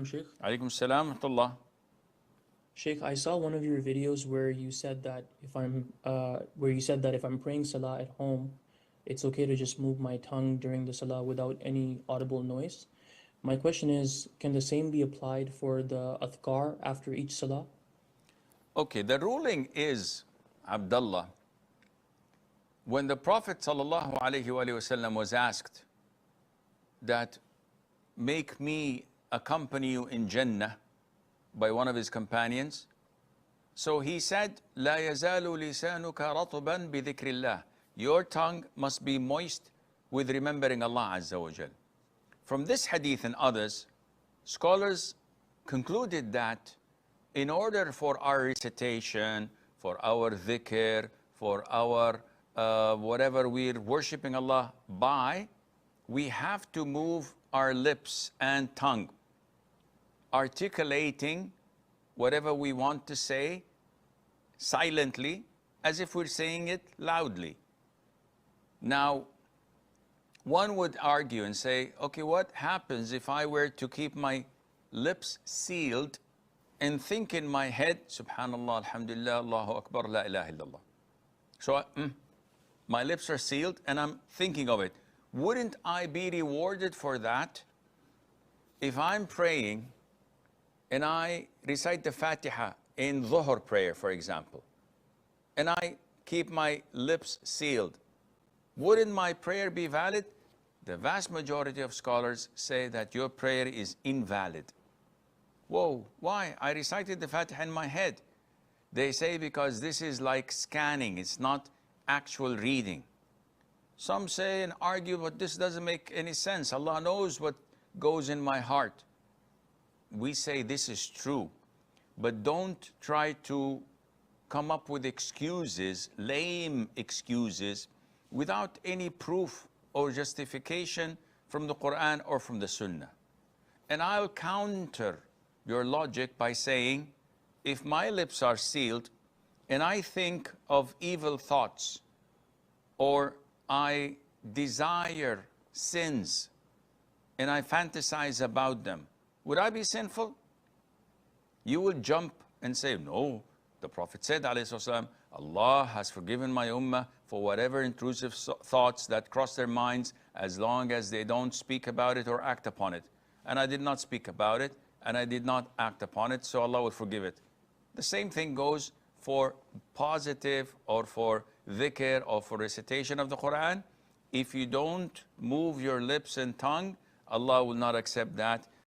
Sheikh. Alaikum salam wa rahmatullah. Sheikh, I saw one of your videos where you said that if I'm praying Salah at home, it's okay to just move my tongue during the Salah without any audible noise. My question is, can the same be applied for the adhkar after each Salah? Okay, the ruling is, Abdullah, when the Prophet sallallahu alaihi wasallam was asked that make me accompany you in Jannah by one of his companions, so he said, لا يزال لسانك رطبا بذكر الله. Your tongue must be moist with remembering Allah Azza wa Jal. From this hadith and others, scholars concluded that in order for our recitation, for our dhikr, for our whatever we're worshipping Allah by, we have to move our lips and tongue, articulating whatever we want to say silently as if we're saying it loudly. Now, one would argue and say, okay, what happens if I were to keep my lips sealed and think in my head, Subhanallah, Alhamdulillah, Allahu Akbar, La ilaha illallah. So my lips are sealed and I'm thinking of it. Wouldn't I be rewarded for that? If I'm praying and I recite the Fatiha in Dhuhr prayer, for example, and I keep my lips sealed, wouldn't my prayer be valid? The vast majority of scholars say that your prayer is invalid. Whoa, why? I recited the Fatiha in my head. They say because this is like scanning, it's not actual reading. Some say and argue, but this doesn't make any sense. Allah knows what goes in my heart. We say this is true, but don't try to come up with excuses, lame excuses, without any proof or justification from the Quran or from the Sunnah. And I'll counter your logic by saying, if my lips are sealed and I think of evil thoughts or I desire sins and I fantasize about them, would I be sinful? You will jump and say, no, the Prophet said, alayhi wasallam, Allah has forgiven my ummah for whatever intrusive thoughts that cross their minds as long as they don't speak about it or act upon it. And I did not speak about it and I did not act upon it, so Allah will forgive it. The same thing goes for positive or for dhikr or for recitation of the Quran. If you don't move your lips and tongue, Allah will not accept that.